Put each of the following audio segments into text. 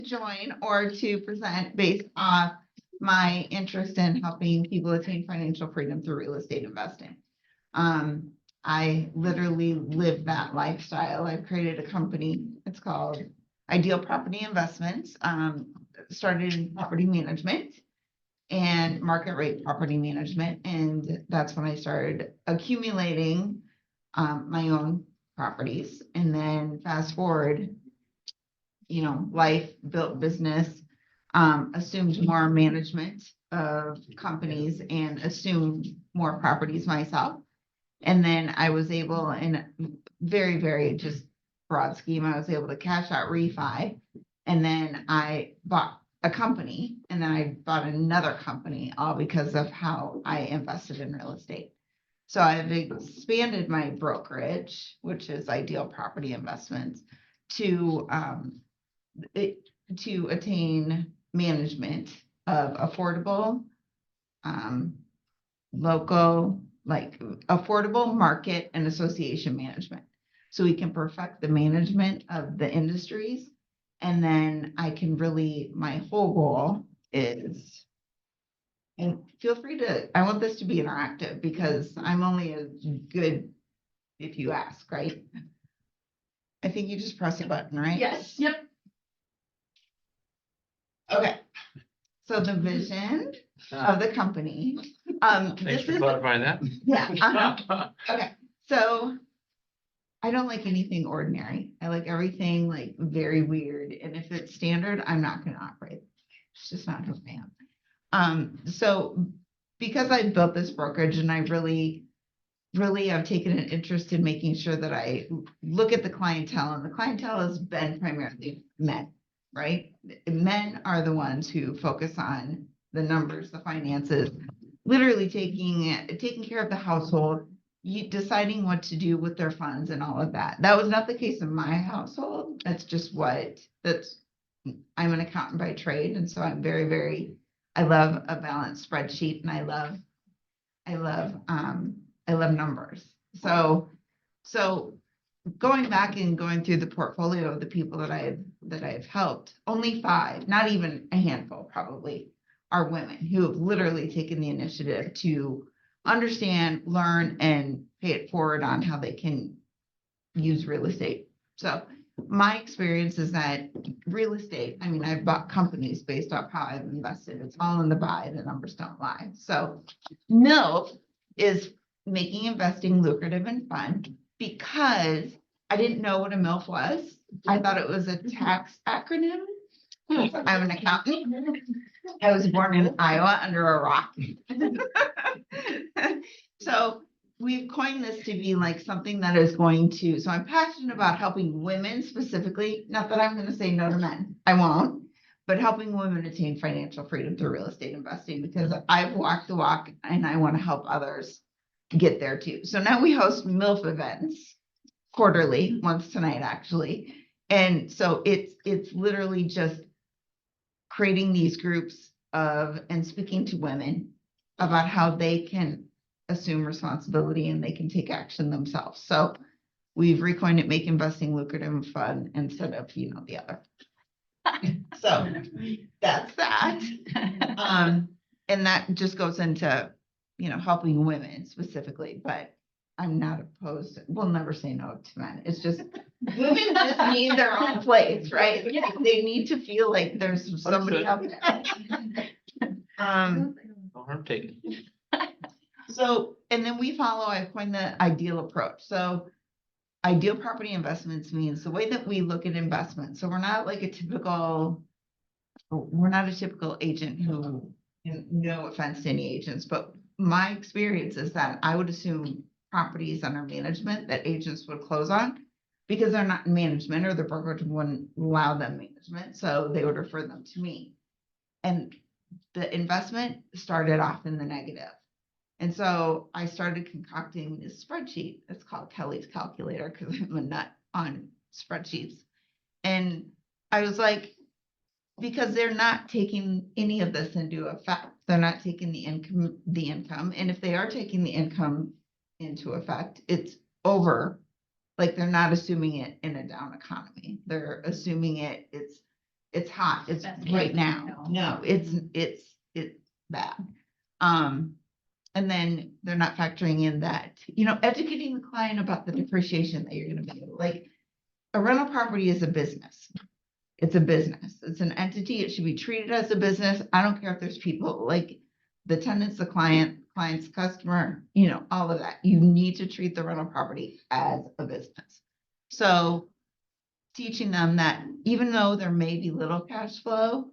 join or to present based off my interest in helping people attain financial freedom through real estate investing. I literally live that lifestyle. I've created a company. It's called Ideal Property Investments. Started in property management and market rate property management. And that's when I started accumulating my own properties. And then fast forward, life built business, assumed more management of companies and assumed more properties myself. And then I was able, in very, very just broad scheme, I was able to cash out refi. And then I bought a company and then I bought another company, all because of how I invested in real estate. So I've expanded my brokerage, which is Ideal Property Investments, to attain management of affordable, local, like affordable market and association management. So we can perfect the management of the industries. And then I can really, my whole goal is, and feel free to, I want this to be interactive because I'm only as good if you ask, right? I think you just press a button, right? Yes, yep. Okay. So the vision of the company. Thanks This for is, clarifying that. yeah. Okay. So I don't like anything ordinary. I like everything like very weird. And if it's standard, I'm not going to operate. It's just not who I am. So because I built this brokerage and I really have taken an interest in making sure that I look at the clientele, and the clientele has been primarily men, right? Men are the ones who focus on the numbers, the finances, literally taking care of the household, deciding what to do with their funds and all of that. That was not the case in my household. That's just I'm an accountant by trade. And so I'm very, very, I love a balanced spreadsheet and I love numbers. So going back and going through the portfolio of the people that I've helped, only 5, not even a handful probably, are women who have literally taken the initiative to understand, learn, and pay it forward on how they can use real estate. So my experience is that real estate, I mean, I've bought companies based off how I've invested. It's all in the buy, the numbers don't lie. So MILF is making investing lucrative and fun because I didn't know what a MILF was. I thought it was a tax acronym. I'm an accountant. I was born in Iowa under a rock. So we've coined this to be like something that is going to, so I'm passionate about helping women specifically, not that I'm going to say no to men, I won't, but helping women attain financial freedom through real estate investing because I've walked the walk and I want to help others get there too. So now we host MILF events quarterly, once tonight actually. And so it's literally just creating these groups and speaking to women about how they can assume responsibility and they can take action themselves. So we've recoined it, make investing lucrative and fun instead of, the other. So that's that. And that just goes into, helping women specifically, but I'm not opposed. We'll never say no to men. It's just women just need their own place, right? They need to feel like there's somebody out there. No harm taken. So, and then I've coined the ideal approach. So ideal property investments means the way that we look at investments. So we're not a typical agent who, no offense to any agents, but my experience is that I would assume properties under management that agents would close on because they're not in management or the brokerage wouldn't allow them management. So they would refer them to me. And the investment started off in the negative. And so I started concocting this spreadsheet. It's called Kelly's Calculator because I'm a nut on spreadsheets. And I was like, because they're not taking any of this into effect. They're not taking the income. And if they are taking the income into effect, it's over. Like they're not assuming it in a down economy. They're assuming it's it's hot, it's That's right good. now. No, it's bad. And then they're not factoring in that, educating the client about the depreciation that you're gonna be, like, a rental property is a business. It's a business. It's an entity. It should be treated as a business. I don't care if there's people like the tenants, the client's customer, all of that. You need to treat the rental property as a business. So teaching them that even though there may be little cash flow,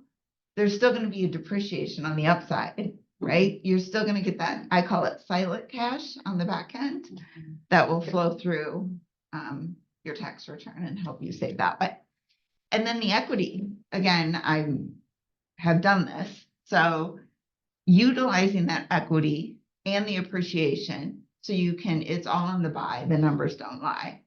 there's still going to be a depreciation on the upside, right? You're still going to get that, I call it silent cash on the back end that will flow through your tax return and help you save that way. And then the equity, again, I have done this. So utilizing that equity and the appreciation, so it's all in the buy, the numbers don't lie.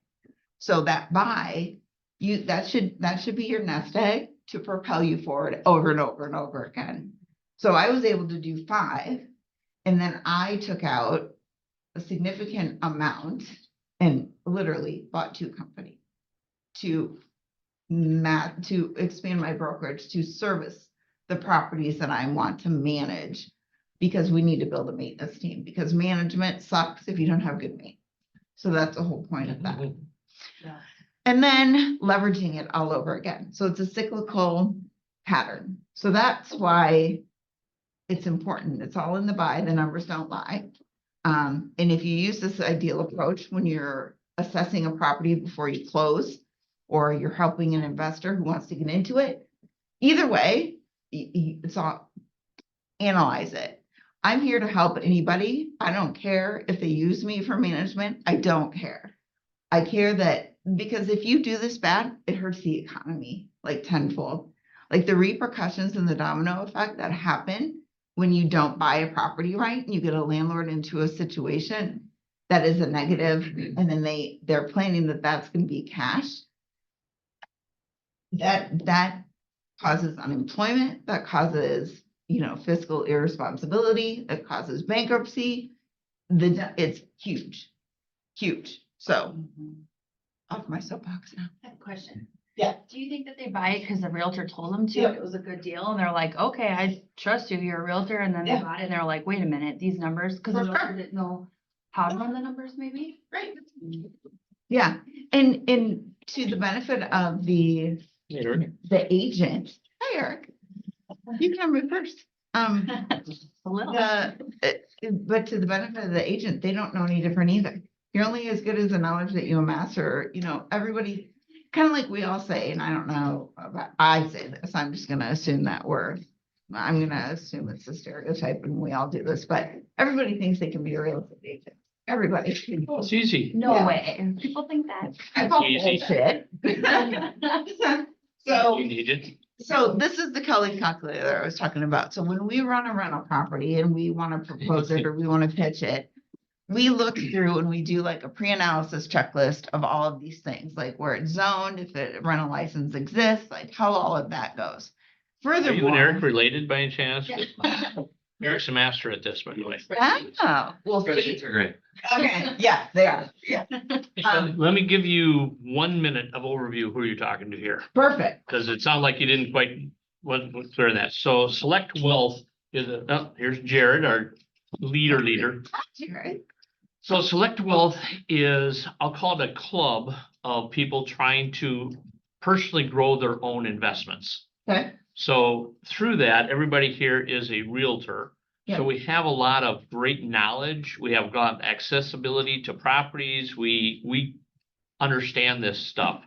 So that buy, that should be your nest egg to propel you forward over and over and over again. So I was able to do 5, and then I took out a significant amount and literally bought 2 companies to expand my brokerage to service the properties that I want to manage, because we need to build a maintenance team, because management sucks if you don't have good maintenance. So that's the whole point of that. Yeah. And then leveraging it all over again. So it's a cyclical pattern. So that's why it's important. It's all in the buy, the numbers don't lie. And if you use this ideal approach when you're assessing a property before you close, or you're helping an investor who wants to get into it, either way, it's all, analyze it. I'm here to help anybody. I don't care if they use me for management. I don't care. I care that, because if you do this bad, it hurts the economy like tenfold. Like the repercussions and the domino effect that happen when you don't buy a property right and you get a landlord into a situation that is a negative, and then they're planning that that's going to be cash. That causes unemployment, that causes, fiscal irresponsibility, that causes bankruptcy. It's huge. So off my soapbox now. I have a question. Yeah. Do you think that they buy it because the realtor told them to, Yeah. and it was a good deal, and they're like, okay, I trust you, you're a realtor, and then they Yeah. bought it, and they're like, wait a minute, these numbers, because the For realtor sure. didn't know how to run the numbers, maybe? Right. Yeah, and to the benefit of the agent. Hi, Eric. You can move first. A little. But to the benefit of the agent, they don't know any different either. You're only as good as the knowledge that you amass, or, everybody, kind of like we all say, and I don't know about, I say this, I'm just gonna assume that I'm gonna assume it's a stereotype and we all do this, but everybody thinks they can be a real estate agent. Everybody. It's easy. No Yeah. way. People think that. I call Easy. bullshit. You need it. So this is the Kelly calculator I was talking about. So when we run a rental property and we want to propose it or we want to pitch it, we look through and we do like a pre-analysis checklist of all of these things, like where it's zoned, if the rental license exists, like how all of that goes. Are you and Eric Furthermore. related by any chance? Yeah. Eric's a master at this, by the way. Oh, well, Spreadsheets are great. okay, yeah, they are. Yeah, Let me give you 1 minute of overview of who you're talking to here, perfect. because it sounded like you didn't quite wasn't clear on that. So Select Wealth is here's Jared, our leader. Right. So Select Wealth is, I'll call it a club of people trying to personally grow their own investments. Okay. So through that, everybody here is a realtor. Yeah. So we have a lot of great knowledge. We have got accessibility to properties. We understand this stuff.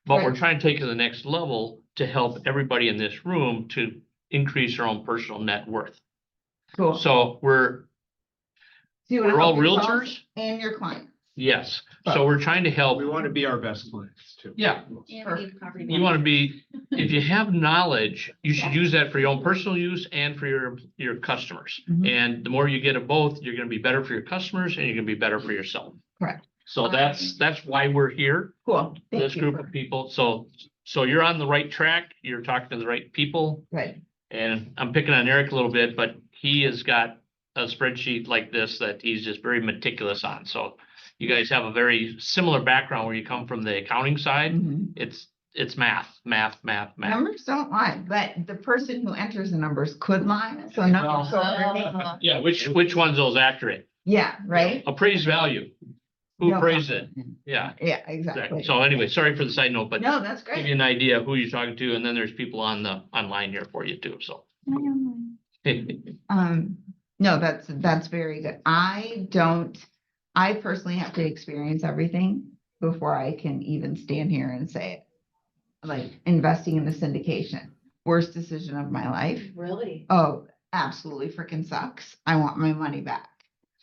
But we're Right. trying to take it to the next level to help everybody in this room to increase their own personal net worth. Cool. So So you wanna we're all help yourself realtors? and your client. Yes, so we're trying to help. We want to be our best clients too. Yeah, And we need property you want to be, if you have knowledge, you should Yeah. use that for your own personal use and for your customers. Mhm. And the more you get of both, you're gonna be better for your customers and you're gonna be better for yourself. Correct. So that's why we're here, Cool. Thank this you group for- of people. So you're on the right track. You're talking to the right people. Right. And I'm picking on Eric a little bit, but he has got a spreadsheet like this that he's just very meticulous on. So you guys have a very similar background where you come from the accounting side. Mhm. It's it's math. Numbers don't lie, but the person who enters the numbers could lie, so numbers Oh. are. Yeah, which one's those accurate? Yeah, right? Appraised value. Who No appraised it? comment. Yeah, Yeah, exactly. exactly. So anyway, sorry for the side note, but No, that's give you great. an idea of who you're talking to, and then there's people on the online here for you too, so. No, that's very good. I personally have to experience everything before I can even stand here and say it. Like investing in the syndication, worst decision of my life. Really? Oh, absolutely freaking sucks. I want my money back.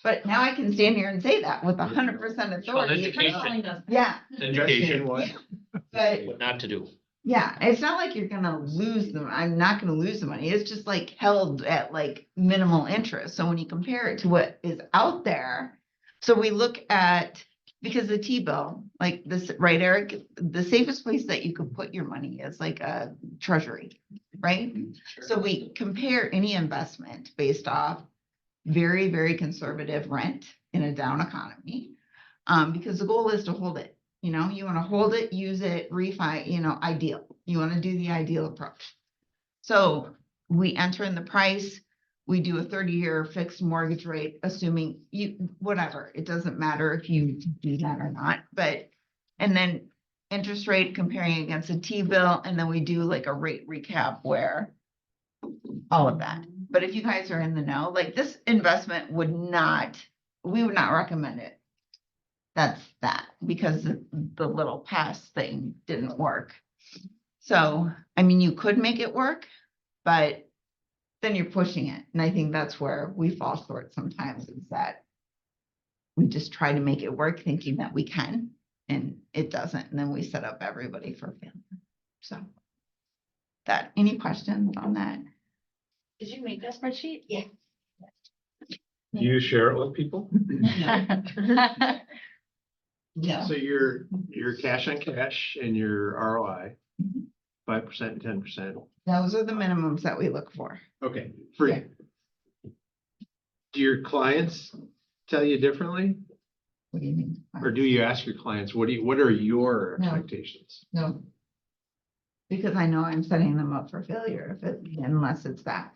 But now I can stand here and say that with 100% authority. education. Yeah, Education, What? but what not to do. yeah, it's not like you're gonna lose them. I'm not gonna lose the money. It's just like held at like minimal interest. So when you compare it to what is out there, so we look at, because the T-bill, like this, right, Eric, the safest place that you could put your money is like a treasury, right? So we compare any investment based off very, very conservative rent in a down economy. Because the goal is to hold it, you know, you want to hold it, use it, refi, you know, ideal. You want to do the ideal approach. So we enter in the price, we do a 30-year fixed mortgage rate, assuming whatever, it doesn't matter if you do that or not, but, and then interest rate comparing against a T-bill, and then we do like a rate recap where all of that. But if you guys are in the know, like this investment we would not recommend it. That's that, because the little pass thing didn't work. So, I mean, you could make it work, but then you're pushing it. And I think that's where we fall short sometimes, is that we just try to make it work thinking that we can, and it doesn't. And then we set up everybody for failure. So any questions on that? Did you make that spreadsheet? Yeah. Do you share it with people? No. So your cash on cash and your ROI, 5% and 10%. Those are the minimums that we look for. Okay, Yeah. Do your clients tell you differently? What do you mean? Or do you ask your clients, what are your No. expectations? No. Because I know I'm setting them up for failure unless it's that.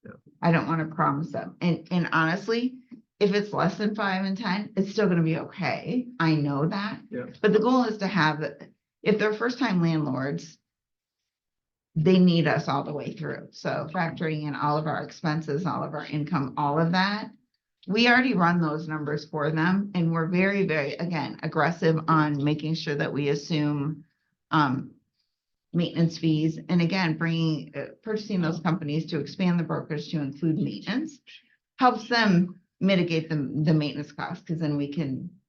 Yeah. I don't want to promise them. And honestly, if it's less than 5 and 10, it's still gonna be okay. I know that. Yeah. But the goal is to have, if they're first time landlords, they need us all the way through. So factoring in all of our expenses, all of our income, all of that. We already run those numbers for them, and we're very, very, again, aggressive on making sure that we assume maintenance fees. And again, purchasing those companies to expand the brokerage to include maintenance helps them mitigate the maintenance costs, because then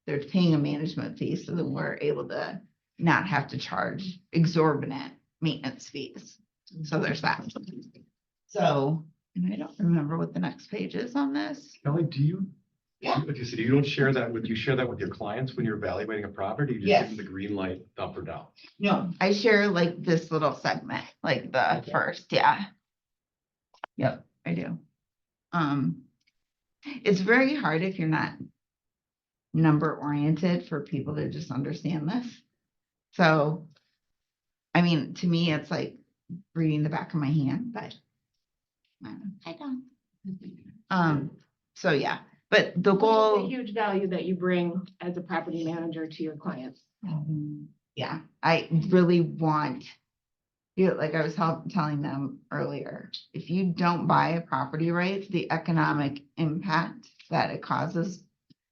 they're paying a management fee, so that we're able to not have to charge exorbitant maintenance fees. So there's that. So, and I don't remember what the next page is on this. Kelly, do you? Yeah. Okay, so you don't share that you share that with your clients when you're evaluating a property? You just Yes. give them the green light up or down? No, I share like this little segment, like the first, yeah. Yep, I do. It's very hard if you're not number oriented for people to just understand this. So, I mean, to me, it's like reading the back of my hand, but I don't. So yeah, but the Which is a goal. huge value that you bring as a property manager to your clients. Yeah, I really want, like I was telling them earlier, if you don't buy a property right, the economic impact that it causes,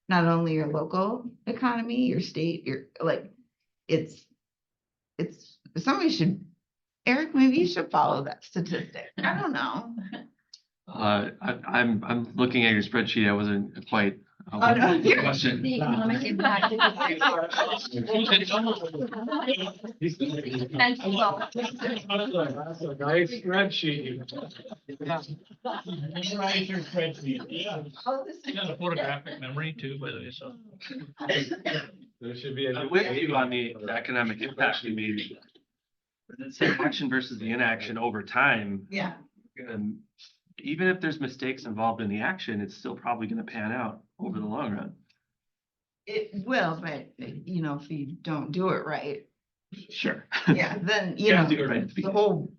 not only your local economy, your state, somebody should, Eric, maybe you should follow that statistic. I don't know. I'm looking at your spreadsheet. I wasn't quite. Oh, no, you're- Question. The economic impact. That's a nice spreadsheet. Oh, this is- Got a photographic memory too, by the way, so. There should be. I'm with you on the economic impact you made. But it's the action versus the inaction over time. Yeah, And even if there's mistakes involved in the action, it's still probably going to pan out over the long run. it will, but if you don't do it right, Sure. Yeah, then, you Yeah, know, you're right. the whole,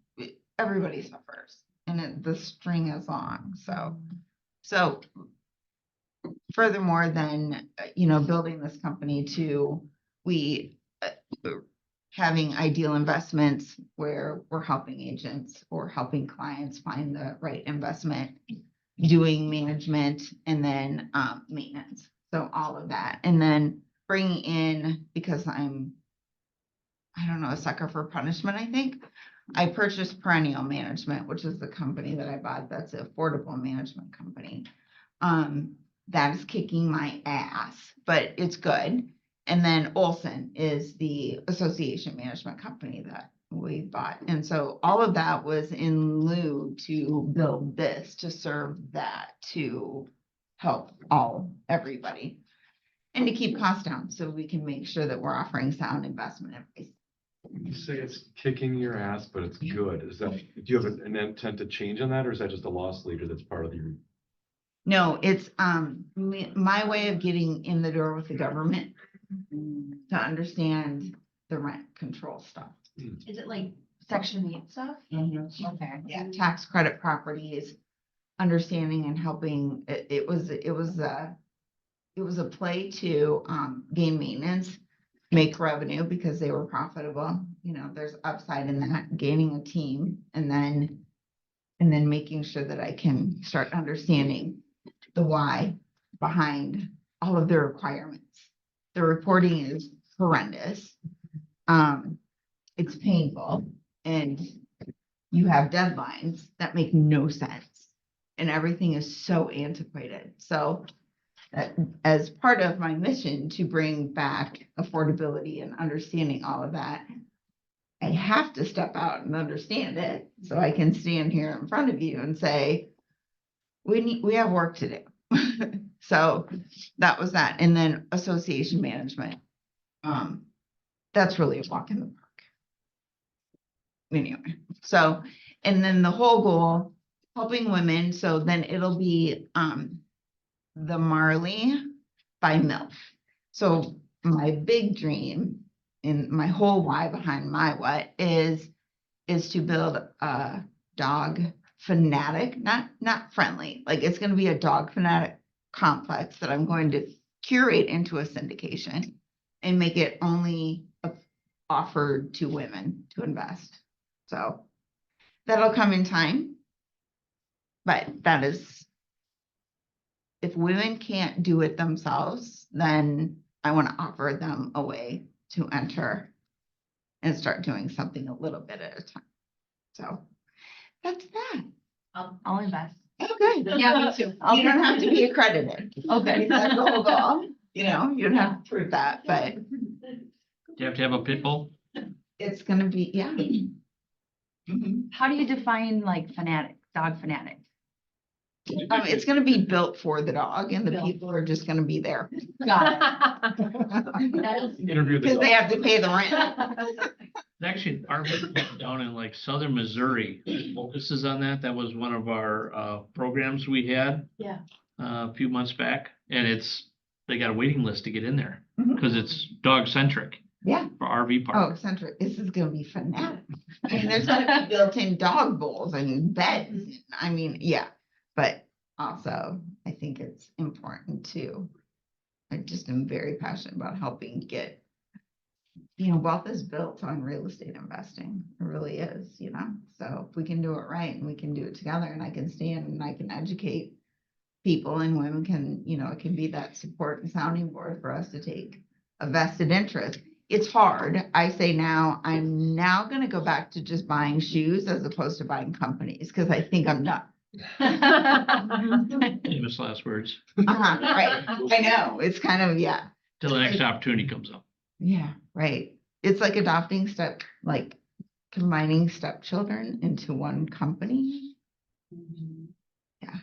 everybody suffers and the string is long, so furthermore, then, building this company to, we, having ideal investments where we're helping agents or helping clients find the right investment, doing management and then, maintenance. So all of that, and then bringing in, because I don't know, a sucker for punishment, I think. I purchased Perennial Management, which is the company that I bought. That's an affordable management company. That is kicking my ass, but it's good. And then Olson is the association management company that we bought. And so all of that was in lieu to build this, to serve that, to help everybody. And to keep costs down so we can make sure that we're offering sound investment advice. You say it's kicking your ass, but it's good. Is that, do you have an intent to change on that, or is that just a loss leader that's part of your? No, it's my way of getting in the door with the government to understand the rent control stuff. Is it like Section 8 stuff? Okay. Yeah, tax credit properties, understanding and helping. It was a play to gain maintenance, make revenue because they were profitable. There's upside in that, gaining a team, and then making sure that I can start understanding the why behind all of their requirements. The reporting is horrendous. It's painful, and you have deadlines that make no sense, and everything is so antiquated. So as part of my mission to bring back affordability and understanding all of that, I have to step out and understand it so I can stand here in front of you and say, we have work to do. So that was that. And then association management. That's really a walk in the park. Anyway, so, and then the whole goal, helping women. So then it'll be, the Marley by MILF. So my big dream and my whole why behind my what is to build a dog fanatic, not friendly. Like it's going to be a dog fanatic complex that I'm going to curate into a syndication and make it only offered to women to invest. So that'll come in time. But that is, if women can't do it themselves, then I want to offer them a way to enter and start doing something a little bit at a time. So that's that. I'll invest. Okay. Yeah, me too. You don't have to be accredited. Okay. That's the whole goal. You don't have to prove that, but Do you have to have a pit bull? it's gonna be, yeah. Mhm. How do you define like fanatic, dog fanatic? It's gonna be built for the dog and the Built. people are just gonna be there. Got Interview the Because they dog. have to pay the rent. Actually, our down in like southern Missouri focuses on that. That was one of our programs we had. Yeah. A few months back, and they got a waiting list to get in there Mhm. because it's dog centric Yeah. for RV Oh, park. eccentric. This is gonna be fanatic. I mean, there's gonna be built-in dog bowls and beds. I mean, yeah, but also I think it's important too. I just am very passionate about helping get, wealth is built on real estate investing. It really is, so if we can do it right and we can do it together and I can stand and I can educate people and women can, it can be that support and sounding board for us to take a vested interest. It's hard. I say now, I'm now going to go back to just buying shoes as opposed to buying companies because I think I'm done. Famous last words, Right. I know. It's kind of, yeah. till the next opportunity comes up. Yeah, right. It's like adopting like combining stepchildren into one company. Yeah,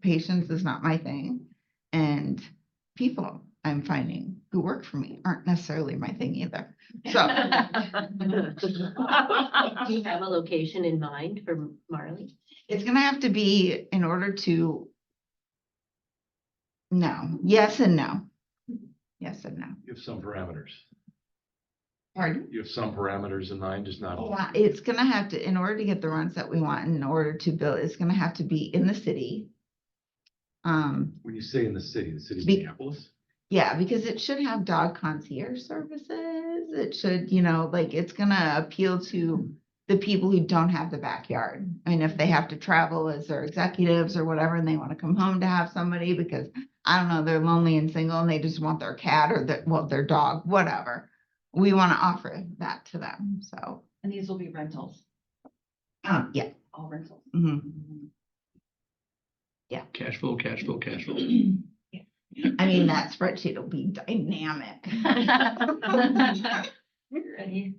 patience is not my thing. And people I'm finding who work for me aren't necessarily my thing either. So Do you have a location in mind for Marley? it's gonna have to be in order to. No, yes and no. Yes and no. Give some parameters. Pardon? You have some parameters in mind, just not all. Yeah, it's gonna have to, in order to get the rents that we want, in order to build, it's gonna have to be in the city. When you say in the city of Be- Minneapolis? Yeah, because it should have dog concierge services. It should, like, it's gonna appeal to the people who don't have the backyard. I mean, if they have to travel as their executives or whatever, and they want to come home to have somebody because, I don't know, they're lonely and single and they just want their cat or their dog, whatever. We want to offer that to them, so, And these will be rentals, yeah. all rentals. Mhm. Cash flow, cash flow, cash flow. I mean, that spreadsheet will be dynamic. Ready?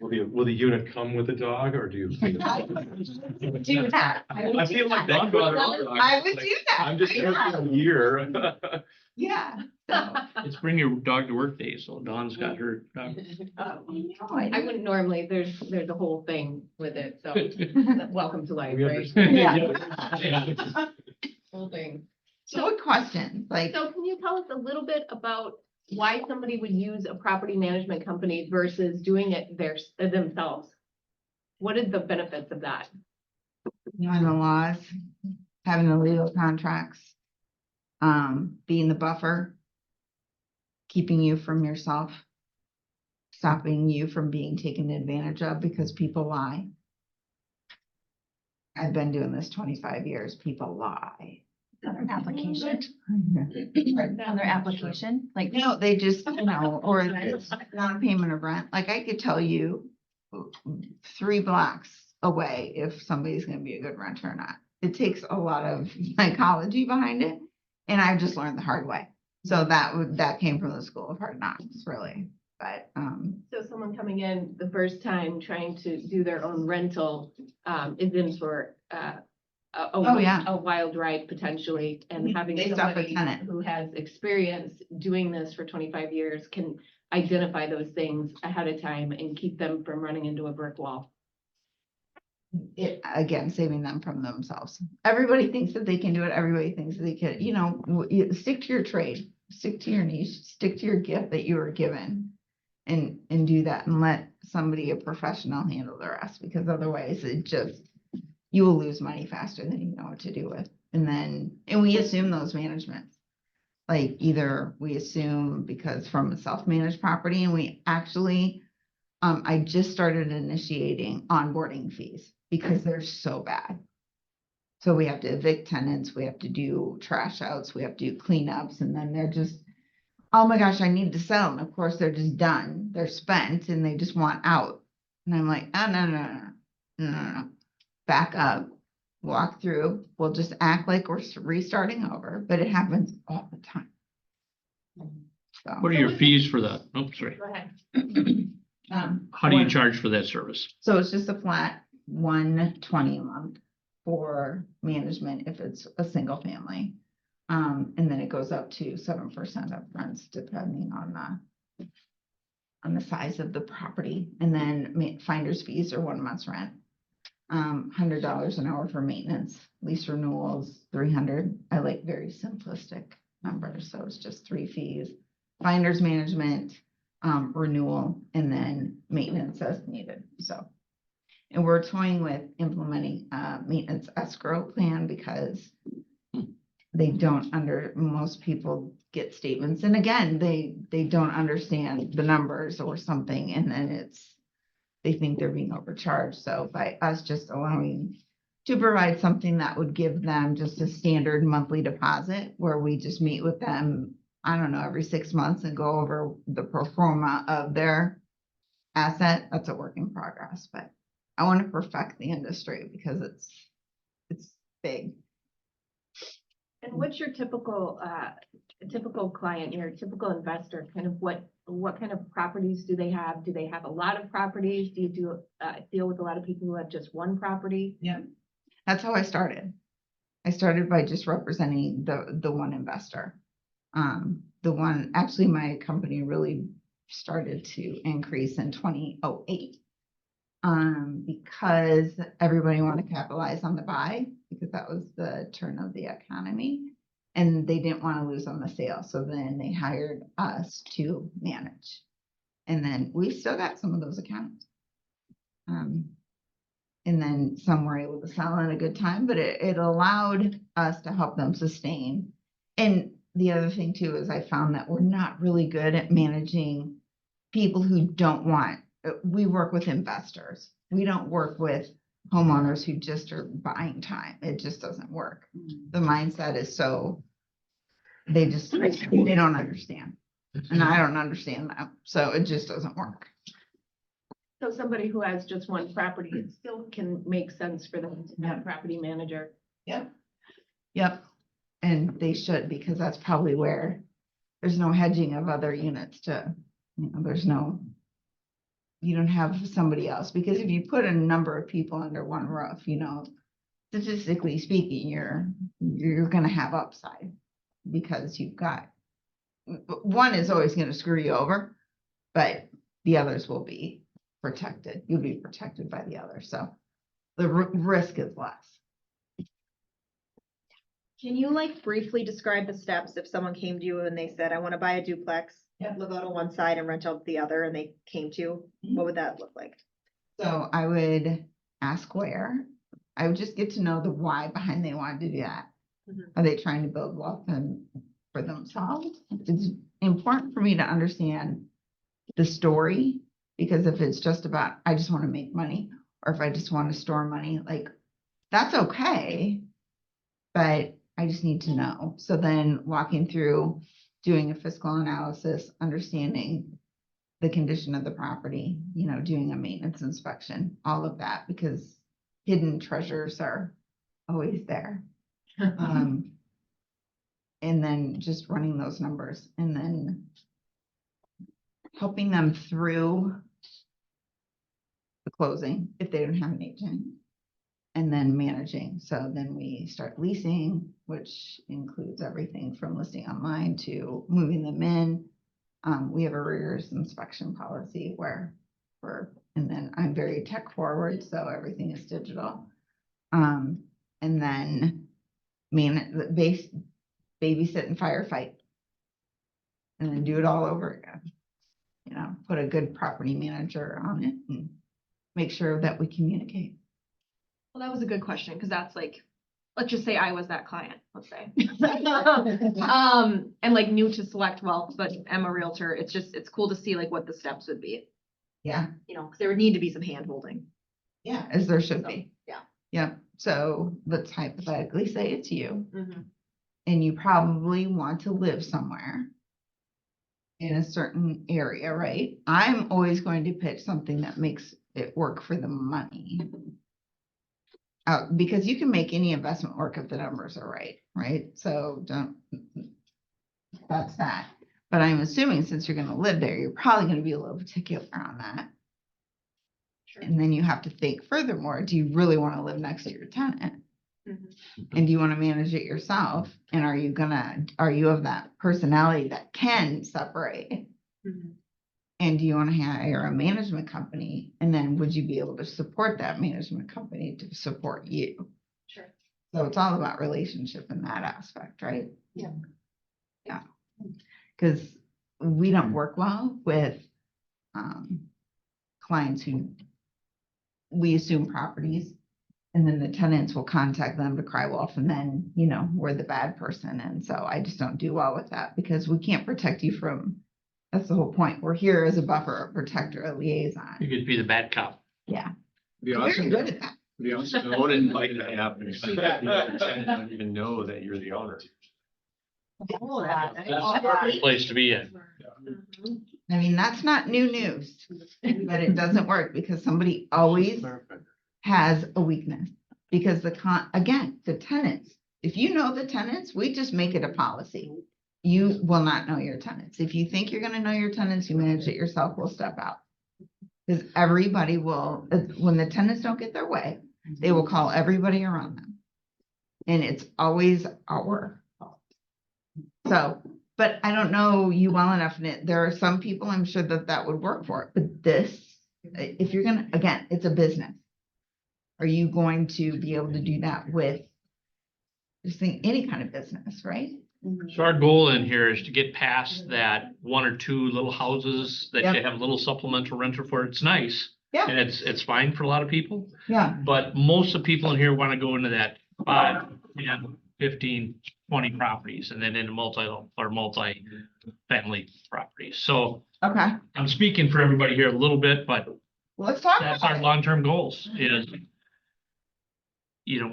Will the unit come with a dog or do you? Do that. I feel like that. I would do that. I'm just Yeah. a year. Yeah. So, It's bring your dog to work day, so Dawn's got her dog. I wouldn't normally, there's a whole thing with it, so welcome to life, We right? understand. Whole thing. So what questions? Like, So can you tell us a little bit about why somebody would use a property management company versus doing it themselves? What are the benefits of that? knowing the laws, having the legal contracts, being the buffer, keeping you from yourself, stopping you from being taken advantage of because people lie. I've been doing this 25 years. People lie. On their application, No, on their application, like. they just, or it's non-payment of rent. Like I could tell you 3 blocks away if somebody's gonna be a good renter or not. It takes a lot of psychology behind it. And I've just learned the hard way. So that came from the School of Hard Knocks, really. But, So someone coming in the first time trying to do their own rental is in for Oh, yeah. a wild ride potentially, and having Based off a somebody tenant. who has experience doing this for 25 years can identify those things ahead of time and keep them from running into a brick wall. again, saving them from themselves. Everybody thinks that they can do it. Everybody thinks that they can, stick to your trade, stick to your niche, stick to your gift that you were given. And do that and let somebody, a professional, handle the rest, because otherwise you will lose money faster than you know what to do with. And we assume those managements. Like either we assume because from a self-managed property, and we actually, I just started initiating onboarding fees because they're so bad. So we have to evict tenants, we have to do trash outs, we have to do cleanups, and then they're just, oh my gosh, I need to sell. And of course, they're just done. They're spent and they just want out. And I'm like, oh, no. Back up, walk through. We'll just act like we're restarting over, but it happens all the time. So, What are your fees for that? Oh, sorry. Go ahead. How do you charge for that service? So it's just a flat $120 a month for management if it's a single family. And then it goes up to 7% of rents depending on the size of the property. And then finder's fees are 1 month's rent. $100 an hour for maintenance, lease renewals, $300. I like very simplistic numbers. So it's just 3 fees, finder's management, renewal, and then maintenance as needed. So, and we're toying with implementing a maintenance escrow plan because most people get statements. And again, they don't understand the numbers or something. And then they think they're being overcharged. So by us just allowing to provide something that would give them just a standard monthly deposit where we just meet with them, I don't know, every 6 months and go over the pro forma of their asset, that's a work in progress. But I want to perfect the industry because it's big. And what's your typical client, your typical investor, kind of what kind of properties do they have? Do they have a lot of properties? Do you deal with a lot of people who have just one property? Yeah. That's how I started. I started by just representing the one investor. Actually my company really started to increase in 2008. Because everybody wanted to capitalize on the buy because that was the turn of the economy and they didn't want to lose on the sale. So then they hired us to manage. And then we still got some of those accounts. And then some were able to sell in a good time, but it allowed us to help them sustain. And the other thing too, is I found that we're not really good at managing people who don't want, we work with investors. We don't work with homeowners who just are buying time. It just doesn't work. The mindset is so, they don't understand. And I don't understand that. So it just doesn't work. So somebody who has just one property, it still can make sense for them to have a property manager. Yep. And they should, because that's probably where there's no hedging of other units to, you don't have somebody else, because if you put a number of people under one roof, statistically speaking, you're gonna have upside because you've got, one is always gonna screw you over, but the others will be protected. You'll be protected by the other. So the risk is less. Can you briefly describe the steps if someone came to you and they said, I want to buy a duplex, live out on one side and rent out the other, and they came to you, what would that look like? So I would ask where. I would just get to know the why behind they wanted to do that. Are they trying to build wealth for themselves? It's important for me to understand the story, because if it's just about, I just want to make money, or if I just want to store money, that's okay. But I just need to know. So then walking through, doing a fiscal analysis, understanding the condition of the property, doing a maintenance inspection, all of that, because hidden treasures are always there. And then just running those numbers and then helping them through the closing if they don't have an agent, and then managing. So then we start leasing, which includes everything from listing online to moving them in. We have a rigorous inspection policy and then I'm very tech forward, so everything is digital. And then babysit and firefight, and then do it all over again. Put a good property manager on it and make sure that we communicate. Well, that was a good question, because that's let's just say I was that client, let's say. And new to Select Wealth, but I'm a realtor. It's cool to see what the steps would be, Yeah, because there would need to be some hand holding. yeah, as there should So, be. yeah. Yep. So let's hypothetically say it's you, and you probably want to live somewhere in a certain area, right? I'm always going to pitch something that makes it work for the money. Because you can make any investment work if the numbers are right? So that's that. But I'm assuming since you're gonna live there, you're probably gonna be a little particular on that. And then you have to think furthermore, do you really want to live next to your tenant? And do you want to manage it yourself? And are you of that personality that can separate? And do you want to hire a management company? And then would you be able to support that management company to support you? Sure. So it's all about relationship in that aspect, right? Yeah. Yeah. Because we don't work well with clients who we assume properties, and then the tenants will contact them to cry wolf, and then, we're the bad person. And so I just don't do well with that, because we can't protect you from, that's the whole point. We're here as a buffer, a protector, a liaison. You could be the bad cop. Yeah. Be Very awesome. good at that. Be awesome to own it and like that happens. You don't even know that you're the owner. Great place to be in. I mean, that's not new news, but it doesn't work because somebody always has a weakness. Because the tenants, if you know the tenants, we just make it a policy. You will not know your tenants. If you think you're gonna know your tenants, you manage it yourself, we'll step out. Because everybody will, when the tenants don't get their way, they will call everybody around them. And it's always our fault. So, but I don't know you well enough in it. There are some people I'm sure that would work for it, but if you're gonna, again, it's a business. Are you going to be able to do that with just think any kind of business, right? So our goal in here is to get past that one or two little houses that you Yep. have a little supplemental renter for. It's nice. Yeah. And it's fine for a lot of people, Yeah, but most of the people in here want to go into that 5, 10, 15, 20 properties and then into multi-family properties. So okay, I'm speaking for everybody here a little bit, but let's talk that's about our it. long-term goals is,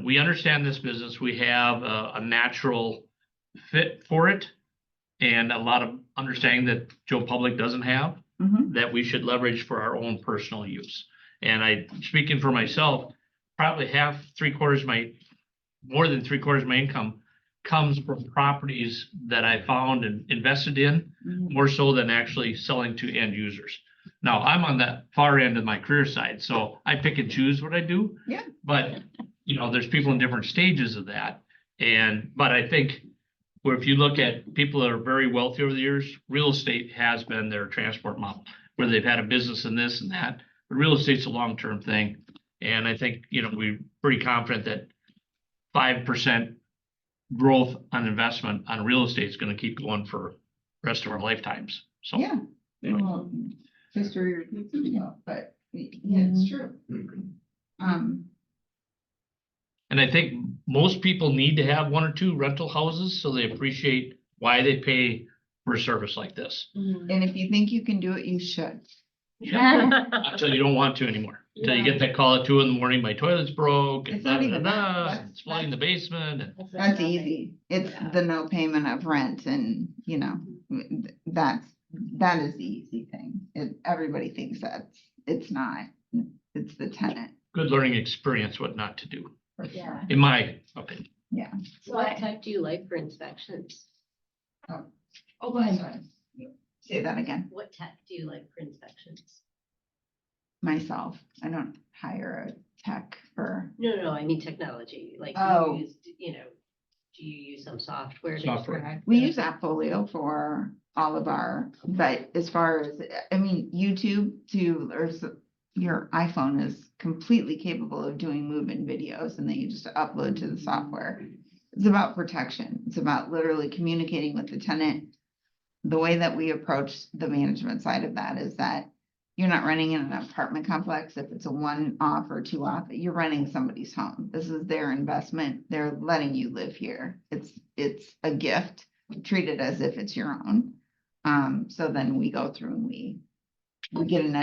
we understand this business, we have a natural fit for it. And a lot of understanding that Joe Public doesn't have, Mhm. that we should leverage for our own personal use. And speaking for myself, probably more than 3/4 of my income comes from properties that I found and invested in, Mhm. more so than actually selling to end users. Now, I'm on that far end of my career side, so I pick and choose what I do. Yeah. But, there's people in different stages of that. But I think where if you look at people that are very wealthy over the years, real estate has been their transport model, where they've had a business in this and that. But real estate's a long-term thing. And I think, we're pretty confident that 5% growth on investment on real estate is going to keep going for the rest of our lifetimes. So. Yeah. Well, history repeats itself, but yeah, it's true. And I think most people need to have 1 or 2 rental houses so they appreciate why they pay for a service like this. And if you think you can do it, you should. Until you don't want to anymore. Until you get that call at 2 a.m, my toilet's broke. And It's not even that. da-da-da-da, and it's flooding the basement. And That's easy. It's the no payment of rent and, that is the easy thing. Everybody thinks it's not. It's the tenant. good learning experience what not to do, For Yeah. sure. in my opinion. Yeah. So what type do you like for inspections? Oh, go ahead. Sorry. Say that again. What tech do you like for inspections? Myself. I don't hire a tech for. No, I mean technology, like, Oh. do you use some software? to Software. extract We the- use Appfolio for all of our, but as far as, YouTube your iPhone is completely capable of doing move-in videos and then you just upload to the software. It's about protection. It's about literally communicating with the tenant. The way that we approach the management side of that is that you're not renting in an apartment complex. If it's a 1-off or 2-off, you're renting somebody's home. This is their investment. They're letting you live here. It's a gift. Treat it as if it's your own. So then we go through and we get an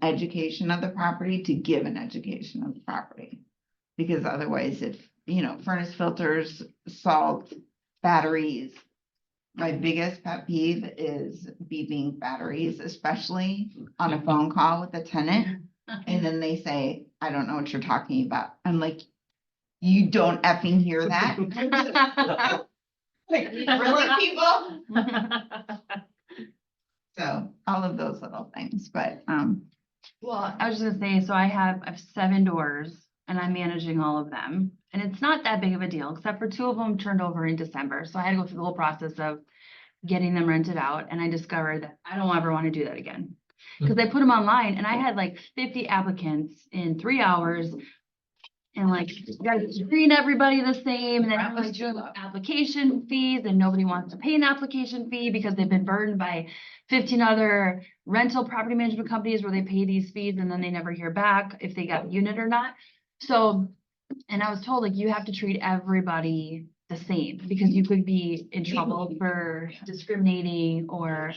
education of the property to give an education of the property. Because otherwise, if, furnace filters, salt, batteries, my biggest pet peeve is beeping batteries, especially on a phone call with a tenant. And then they say, I don't know what you're talking about. I'm like, you don't effing hear that? Like, really, people? So all of those little things, but, Well, I was just gonna say, so I have 7 doors and I'm managing all of them. And it's not that big of a deal, except for 2 of them turned over in December. So I had to go through the whole process of getting them rented out. And I discovered that I don't ever want to do that again. Because I put them online and I had like 50 applicants in 3 hours. And like, you gotta screen everybody the same, and then everyone's doing application fees, and nobody wants to pay an application fee because they've been burdened by 15 other rental property management companies where they pay these fees and then they never hear back if they got a unit or not. So, and I was told, like, you have to treat everybody the same because you could be in trouble for discriminating or,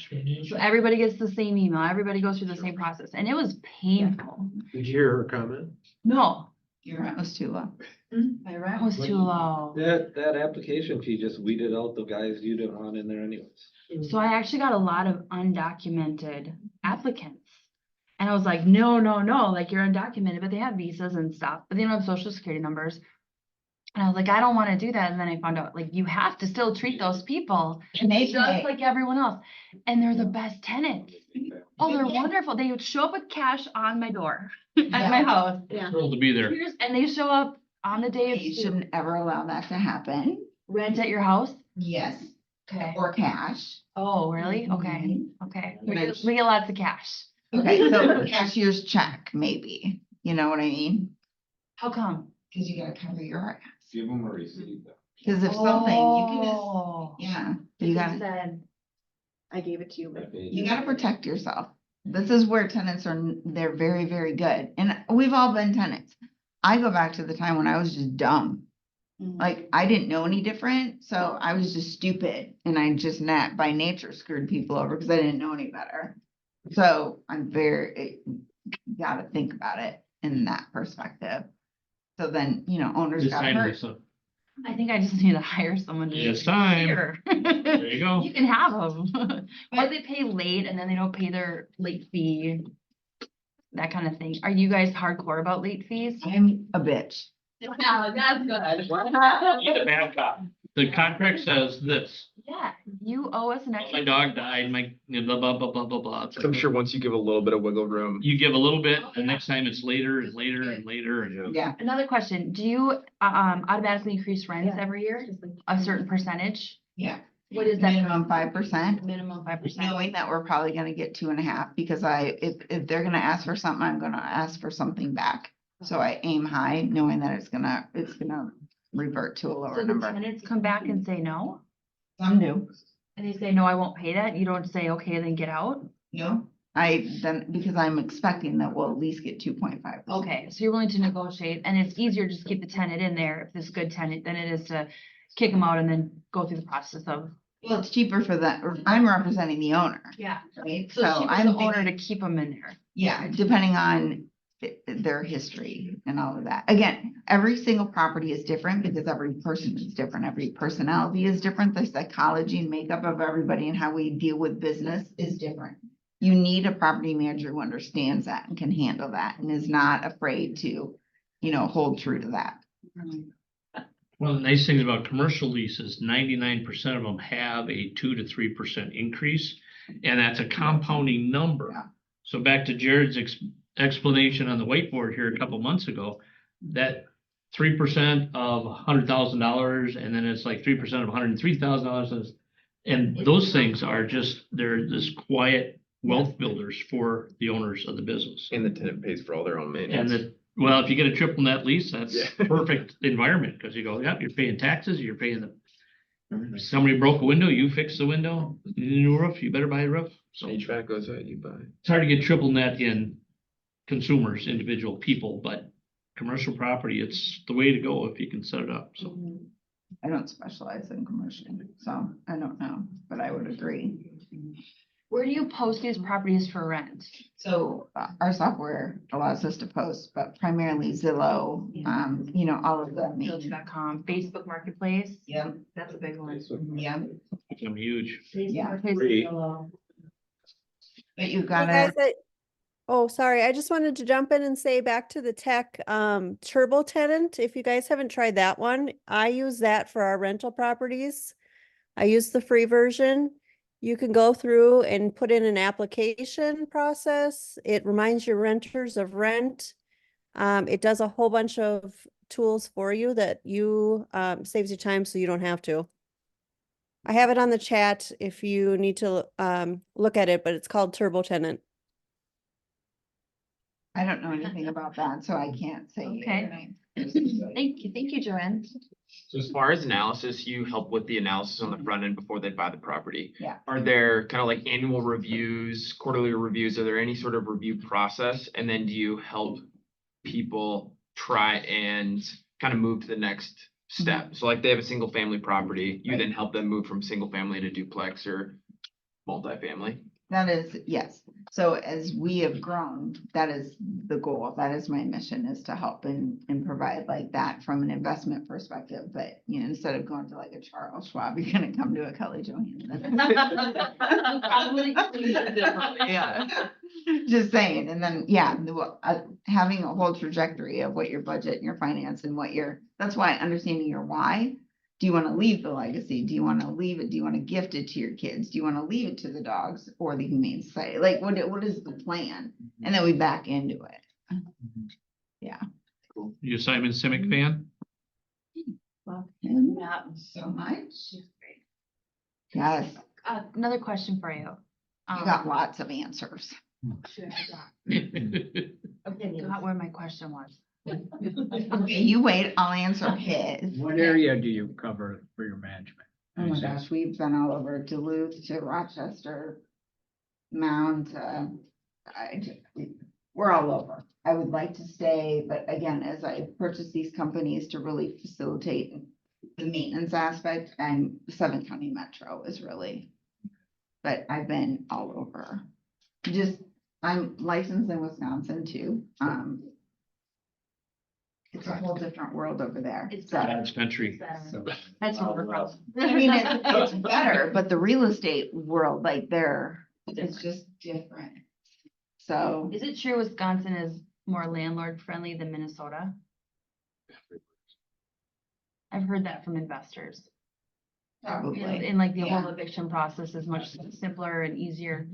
so everybody gets the same email, everybody goes through the same process, and it was painful. Did you hear her comment? No, your rent was too low. my rent was too low. That application fee just weeded out the guys you didn't want in there anyways. So I actually got a lot of undocumented applicants. And I was like, no, like you're undocumented, but they have visas and stuff, but they don't have social security numbers. And I was like, I don't want to do that. And then I found out, like, you have to still treat those people And they just pay. like everyone else. And they're the best tenants. Oh, they're wonderful. They would show up with cash on my door at my house. Thrilled to be there. And they show up on the day You of shouldn't ever allow that to happen. rent at your house. Yes. Okay. Or cash. Oh, really? Okay, Mhm. okay. Right. We get lots of cash. Okay, so cashier's check, maybe, you know what I mean? How come? Cause you gotta cover your ass. Give them a receipt. Cause if something, you can just, Oh. yeah, If you it gotta, said, I gave it to you, but you gotta protect yourself. This is where tenants are, they're very, very good. And we've all been tenants. I go back to the time when I was just dumb. Like, I didn't know any different, so I was just stupid and I just by nature screwed people over because I didn't know any better. So I'm gotta think about it in that perspective. So then, owners This got time, hurt. Lisa. I think I just need to hire someone to. It's time. Here. There you go. You can have them. Or they pay late and then they don't pay their late fee. That kind of thing. Are you guys hardcore about late fees? I'm a bitch. Yeah, that's good. Need a bad cop. The contract says this, Yeah, you owe us an my extra. dog died, my blah, blah, blah, blah, blah, blah. It's like, I'm sure once you give a little bit of wiggle room. you give a little bit, the next time it's later and later and later and. Yeah, Another question, do you automatically increase rents Yeah. every year? Just like- A certain percentage? yeah. What is that? Minimum 5%. Minimum 5%. Knowing that we're probably gonna get 2.5 because if they're gonna ask for something, I'm gonna ask for something back. So I aim high, knowing that it's gonna revert to a lower So the number. tenants come back and say no? Some do. And they say, no, I won't pay that? You don't say, okay, then get out? No, because I'm expecting that we'll at least get 2.5. Okay, so you're willing to negotiate, and it's easier just to keep the tenant in there if this good tenant than it is to kick them out and then go through the process of. Well, it's cheaper for that, or I'm representing the owner, Yeah. right? So it's cheaper for I'm the owner thinking- to keep them in there. Yeah, depending on their history and all of that. Again, every single property is different because every person is different. Every personality is different. The psychology and makeup of everybody and how we deal with business is different. You need a property manager who understands that and can handle that and is not afraid to, hold true to that. One of the nice things about commercial leases, 99% of them have a 2 to 3% increase, and that's a compounding number. Yeah. So back to Jared's explanation on the whiteboard here a couple months ago, that 3% of $100,000, and then it's like 3% of $103,000. And those things are they're this quiet wealth builders for the owners of the business. And the tenant pays for all their own maintenance. And well, if you get a triple net lease, that's Yeah. perfect environment, because you go, yep, you're paying taxes, you're paying somebody broke a window, you fix the window, you need a new roof, you better buy a roof. So it's HVAC goes out, you buy. hard to get triple net in consumers, individual people, but commercial property, it's the way to go if you can set it up, so. I don't specialize in commercial, so I don't know, but I would agree. Where do you post these properties for rent? So our software allows us to post, but primarily Zillow, all of the main. Zillow.com, Facebook Marketplace? Yeah, That's a big one. yeah, I'm huge. Yeah. Marketplace, Free. Zillow. but you Hey, gotta, guys, oh, sorry, I just wanted to jump in and say back to the tech, Turbo Tenant, if you guys haven't tried that one, I use that for our rental properties. I use the free version. You can go through and put in an application process. It reminds your renters of rent. It does a whole bunch of tools for you that saves you time so you don't have to. I have it on the chat if you need to look at it, but it's called Turbo Tenant. I don't know anything about that, so I can't say. Okay. Anything. Thank you, Joanne. So as far as analysis, you help with the analysis on the front end before they buy the property. Yeah. Are there kind of like annual reviews, quarterly reviews? Are there any sort of review process? And then do you help people try and kind of move to the next step? So like they have a single family property, you Right. then help them move from single family to duplex or multifamily. That is, yes. So as we have grown, that is the goal. That is my mission, is to help and provide like that from an investment perspective. But, instead of going to like a Charles Schwab, you're gonna come to a Kelly Johansson. Yeah, just saying. And then, having a whole trajectory of what your budget and your finance and that's why understanding your why. Do you want to leave the legacy? Do you want to leave it? Do you want to gift it to your kids? Do you want to leave it to the dogs or the Humane Society? Like, what is the plan? And then we back into it. Yeah. You a Simon Simic fan? Not so much. Yes, Another question for you. you got lots of answers. I forgot where my question was. Okay, you wait, I'll answer his. What area do you cover for your management? Oh my gosh, we've been all over Duluth to Rochester, Mound, we're all over. I would like to stay, but again, as I purchase these companies to really facilitate the maintenance aspect, and Seven County Metro is really, but I've been all over. Just, I'm licensed in Wisconsin too. It's a whole different world over there. It's So- God's country. That's where we're from. I mean, it's better, but the real estate world, like it's just different. So, Is it true Wisconsin is more landlord friendly than Minnesota? I've heard that from investors. probably, And like the whole yeah. eviction process is much simpler and easier.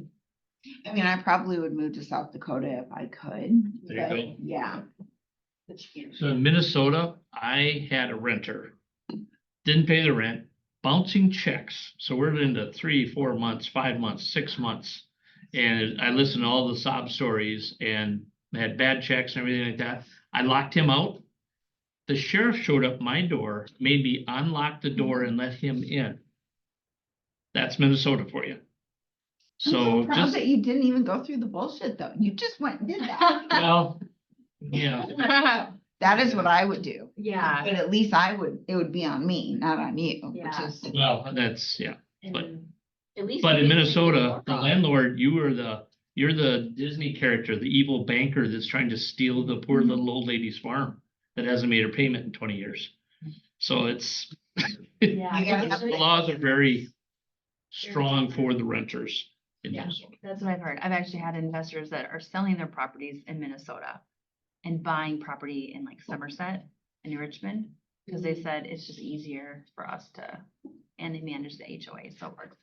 I mean, I probably would move to South Dakota if I could. There you but go. Yeah, So in Minnesota, I had a renter, didn't pay the rent, bouncing checks. So we're into 3, 4 months, 5 months, 6 months. And I listened to all the sob stories and had bad checks and everything like that. I locked him out. The sheriff showed up my door, made me unlock the door and let him in. That's Minnesota for you. I'm so So proud just, that you didn't even go through the bullshit though. You just went and did that. well, yeah. That is what I would do. Yeah. But at least it would be on me, not on you, which Yeah. is. Well, that's, yeah. But- At least. But you in get to Minnesota, the work. landlord, you're the Disney character, the evil banker that's trying to steal the poor little old lady's farm that hasn't made her payment in 20 years. So it's, Yeah. You gotta it's- have the laws are very strong for the renters in Yeah. Minnesota. That's what I've heard. I've actually had investors that are selling their properties in Minnesota and buying property in like Somerset and Richmond, because they said it's just easier for us to, and they manage the HOA, so it works.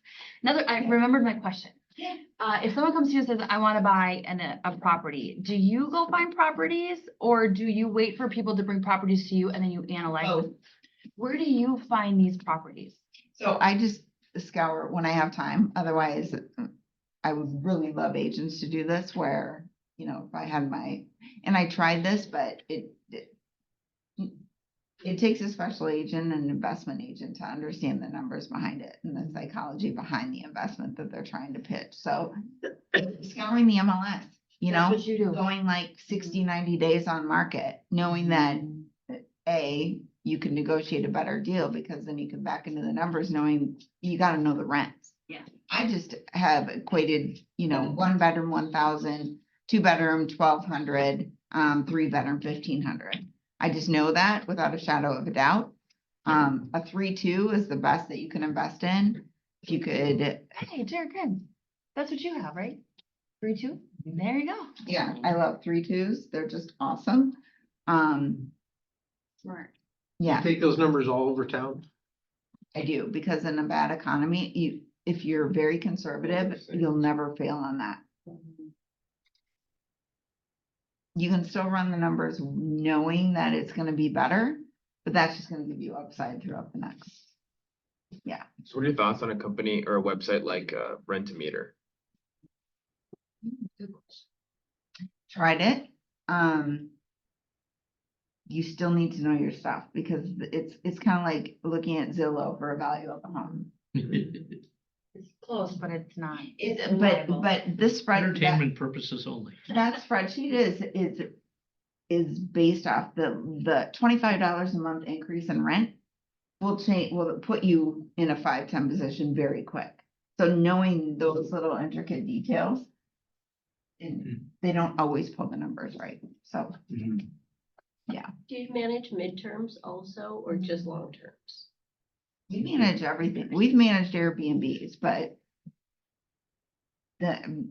I remembered my question. Yeah. If someone comes to you and says, I want to buy a property, do you go find properties or do you wait for people to bring properties to you and then you analyze Oh. them? Where do you find these properties? So I just scour when I have time. Otherwise, I would really love agents to do this where, if I had and I tried this, but it takes a special agent and investment agent to understand the numbers behind it and the psychology behind the investment that they're trying to pitch. So scouring the MLS, That's what you do. going like 60, 90 days on market, knowing that you can negotiate a better deal because then you can back into the numbers knowing you got to know the rents. Yeah. I just have equated, 1 bedroom, 1,000, 2 bedroom, 1,200, 3 bedroom, 1,500. I just know that without a shadow of a doubt. A 3-2 is the best that you can invest in. If you could, Hey, Jared, good. That's what you have, right? 3-2? There you go. yeah, I love 3-2s. They're just awesome. Smart. Yeah, Take those numbers all over town. I do, because in a bad economy, if you're very conservative, you'll never fail on that. You can still run the numbers knowing that it's gonna be better, but that's just gonna give you upside throughout the next. So what are your thoughts on a company or a website like Rent-A-Meter? Tried it. You still need to know your stuff because it's kind of like looking at Zillow for a value of a home. It's close, but it's not. But this spread, Entertainment purposes only. that spreadsheet is based off the $25 a month increase in rent will put you in a 5-10 position very quick. So knowing those little intricate details, they don't always pull the numbers right. So Do you manage midterms also, or just long terms? we manage everything. We've managed Airbnbs, but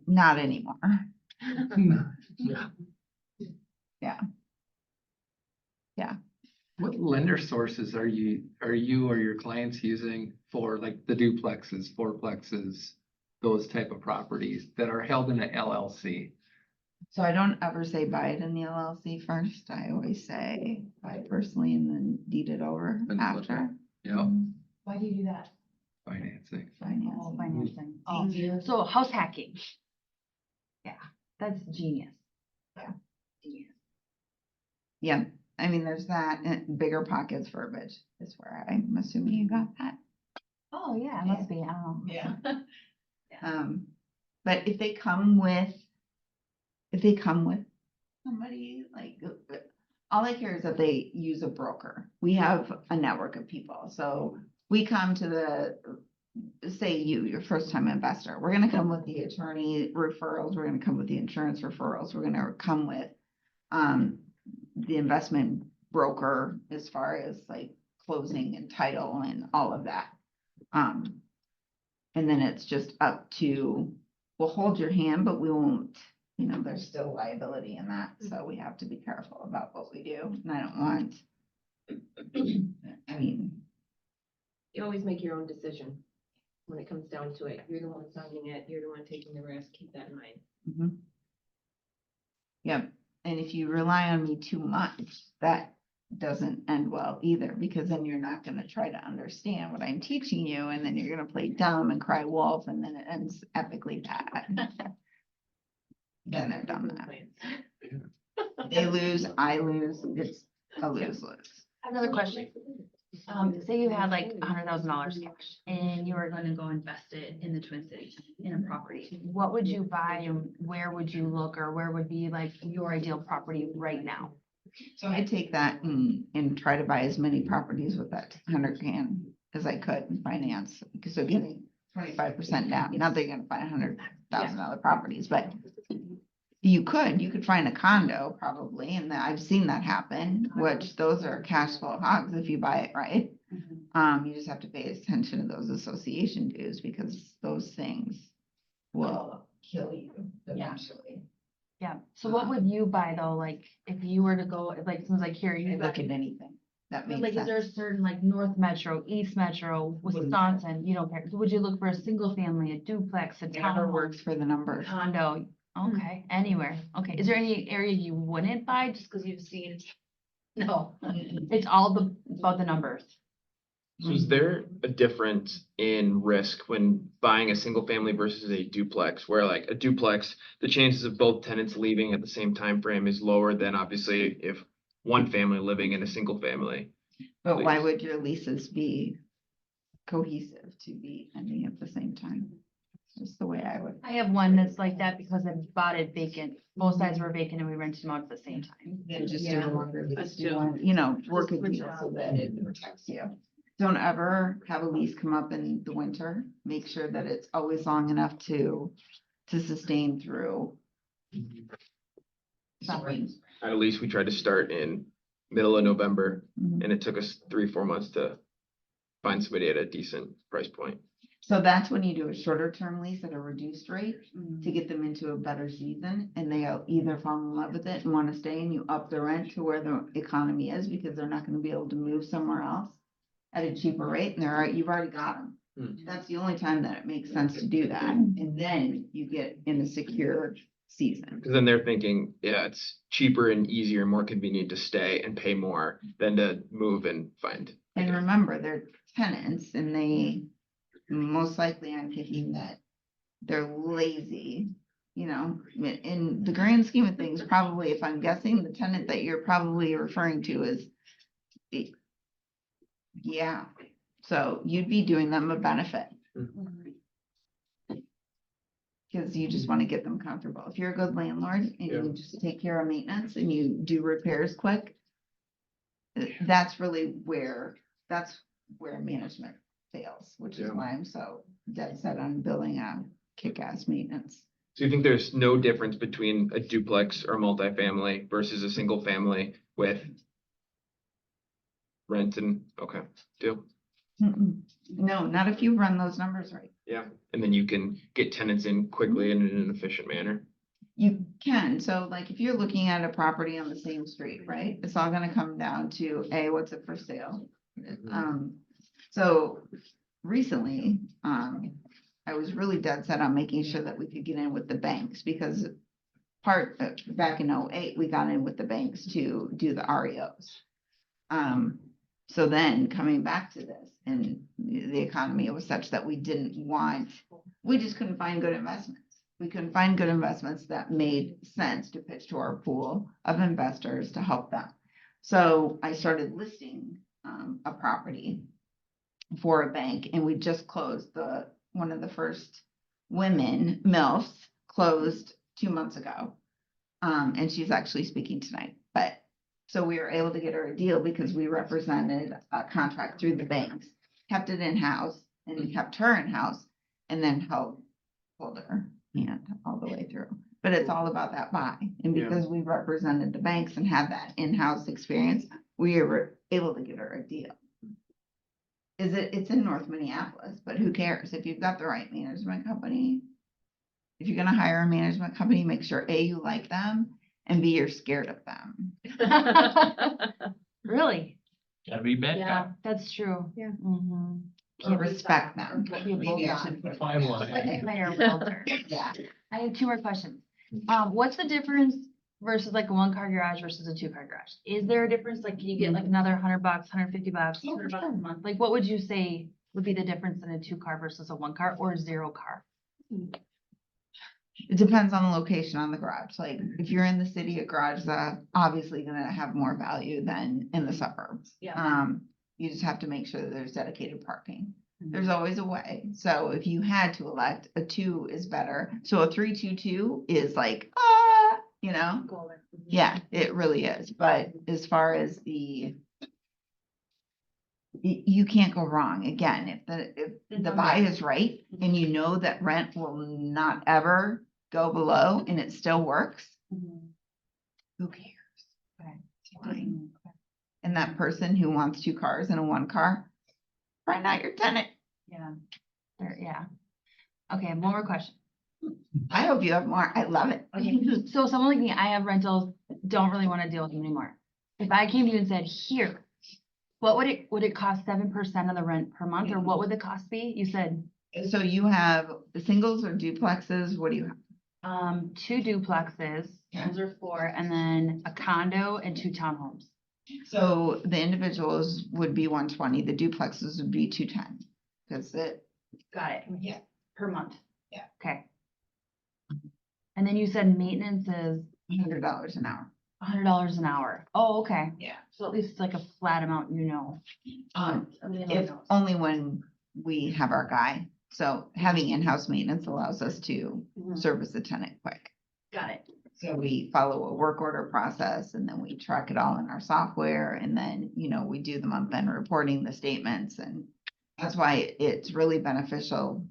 not anymore. What lender sources are you or your clients using for like the duplexes, fourplexes, those type of properties that are held in an LLC? So I don't ever say buy it in the LLC first. I always say buy it personally and then deed it over And flip it. after. Yeah, Why do you do that? financing. Oh, financing. Oh, Easier. so house hacking. Yeah, that's genius. Yeah. Genius. Yeah, I mean, there's that, and bigger pockets verbiage is where I'm assuming you got that. Oh, yeah, it must be, I don't know. Yeah. Yeah. But if they come with somebody, like, all I care is that they use a broker. We have a network of people, so we come to say your first time investor, we're gonna come with the attorney referrals, we're gonna come with the insurance referrals, we're gonna come with the investment broker as far as like closing and title and all of that. And then it's just up to, we'll hold your hand, but we won't, there's still liability in that, so we have to be careful about what we do, and I don't want. I mean, You always make your own decision when it comes down to it. You're the one signing it, you're the one taking the risk, keep that in mind. mhm. Yep, and if you rely on me too much, that doesn't end well either, because then you're not gonna try to understand what I'm teaching you, and then you're gonna play dumb and cry wolf, and then it ends epically bad. Then I've done that. They lose, I lose, it's a lose-lose. Another question. Say you had like $100,000 cash and you were gonna go invest it in the Twin Cities in a property. What would you buy and where would you look, or where would be like your ideal property right now? So I take that and try to buy as many properties with that 100 grand as I could in finance, because they're getting 25% down. Not that you're gonna find $100,000 properties, but you could find a condo probably, and I've seen that happen, which those are cash flow hogs if you buy it right. You just have to pay attention to those association dues, because those things will kill you eventually. Yeah, so what would you buy though, like if you were to go, if like someone's like, here, I you look at anything that makes like, is there a sense. certain like North Metro, East Metro, Wisconsin, you don't care, would you look for a single family, a duplex, a Whatever townhome, works for the numbers. condo? Okay, anywhere, okay, is there any area you wouldn't buy just because you've seen? No, it's all about the numbers. So is there a difference in risk when buying a single family versus a duplex, where like a duplex, the chances of both tenants leaving at the same time frame is lower than obviously if one family living in a single family? But why would your leases be cohesive to be ending at the same time? Just the way I would. I have one that's like that because I bought it vacant, both sides were vacant and we rented them out at the same time. Then just do Yeah. a longer lease, Us do too. one, work a deal so that it protects you. Don't ever have a lease come up in the winter. Make sure that it's always long enough to sustain through. Spring. At least we tried to start in middle of November Mhm. and it took us 3-4 months to find somebody at a decent price point. So that's when you do a shorter term lease at a reduced rate to get them into a better season, and they'll either fall in love with it and want to stay, and you up the rent to where the economy is, because they're not gonna be able to move somewhere else at a cheaper rate, and you've already got them. That's the only time that it makes sense to do that, and then you get in a secure season. Cause then they're thinking, yeah, it's cheaper and easier, more convenient to stay and pay more than to move and find. And remember, they're tenants, and they, most likely, I'm thinking that they're lazy. In the grand scheme of things, probably, if I'm guessing, the tenant that you're probably referring to is. Yeah, so you'd be doing them a benefit. Because you just want to get them comfortable. If you're a good landlord and you just take care of maintenance and you do repairs quick. That's really where management fails, which is why I'm so dead set on building a kick-ass maintenance. So you think there's no difference between a duplex or multifamily versus a single family with rent and, okay, deal? No, not if you run those numbers right. Yeah, and then you can get tenants in quickly and in an efficient manner. You can, so like if you're looking at a property on the same street, right? It's all gonna come down to, A, what's it for sale? So recently, I was really dead set on making sure that we could get in with the banks, because back in 2008, we got in with the banks to do the REOs. So then coming back to this, and the economy was such that we just couldn't find good investments. We couldn't find good investments that made sense to pitch to our pool of investors to help them. So I started listing, a property for a bank, and we just closed one of the first women, MILFs, closed 2 months ago. And she's actually speaking tonight, but, so we were able to get her a deal because we represented a contract through the banks, kept it in-house, and kept her in-house, and then hold her hand all the way through. But it's all about that buy, and Yeah. because we represented the banks and had that in-house experience, we were able to get her a deal. It's in North Minneapolis, but who cares if you've got the right management company? If you're gonna hire a management company, make sure A, you like them, and B, you're scared of them. Really? Gotta be bad Yeah, guy. that's true. Yeah. Mhm. Or respect them. Be a Maybe I bulldog. should put Fine Like line. a higher realtor. Yeah. I have 2 more questions. What's the difference versus like a 1-car garage versus a 2-car garage? Is there a difference? Like, can you get like another $100, $150, Oh, for $200 a sure. month? Like, what would you say would be the difference in a 2-car versus a 1-car or 0-car? It depends on the location on the garage. Like, if you're in the city, a garage is obviously gonna have more value than in the suburbs. Yeah. You just have to make sure that there's dedicated parking. Mm-hmm. There's always a way. So if you had to elect, a 2 is better. So a 3-2-2 is like, you know? Golden. Yeah, it really is. But as far as you can't go wrong. Again, if the buy is right and you know that rent will not ever go below and it still works, Mhm. who cares? Okay. It's fine. And that person who wants 2 cars and a 1 car, probably not your tenant. Yeah. Yeah. Okay, one more question. I hope you have more. I love it. Okay, so someone like me, I have rentals, don't really want to deal with them anymore. If I came to you and said, here, what would it cost 7% of the rent per month, or what would the cost be? You said, So you have singles or duplexes? What do you have? 2 duplexes, those are 4, and then a condo and 2 townhomes. So the individuals would be 120, the duplexes would be 210. Because Got it. Yeah. Per month. Yeah. Okay. And then you said maintenance is $100 an hour. $100 an hour. Oh, okay. Yeah. So at least it's like a flat amount, you know. If only when we have our guy. So having in-house maintenance allows us to Mhm. service the tenant quick. Got it. So we follow a work order process and then we track it all in our software and then, we do the month-end reporting, the statements, and that's why it's really beneficial.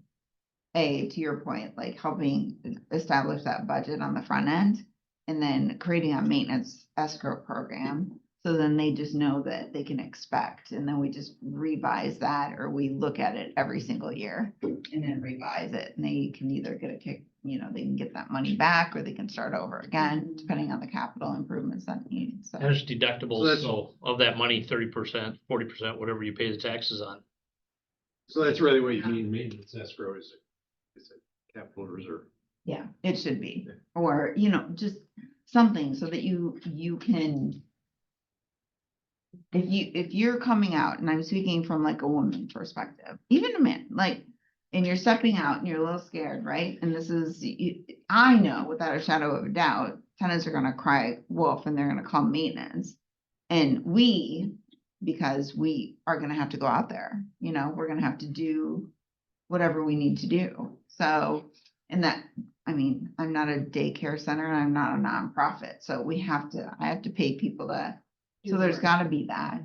To your point, like helping establish that budget on the front end and then creating a maintenance escrow program. So then they just know that they can expect, and then we just revise that, or we look at it every single year and then revise it. And they can either get a kick, they can get that money back or they can start over again, depending on the capital improvements that need. So There's So deductibles, that's- so of that money, 30%, 40%, whatever you pay the taxes on. So that's really what you mean, maintenance escrow is a capital reserve. yeah, it should be, or, just something so that you can. If you're coming out, and I'm speaking from like a woman perspective, even a man, like, and you're stepping out and you're a little scared, right? And this is, I know without a shadow of a doubt, tenants are gonna cry wolf and they're gonna call maintenance. And because we are gonna have to go out there, we're gonna have to do whatever we need to do. So, and that, I'm not a daycare center and I'm not a nonprofit, so I have to pay people so there's gotta be that.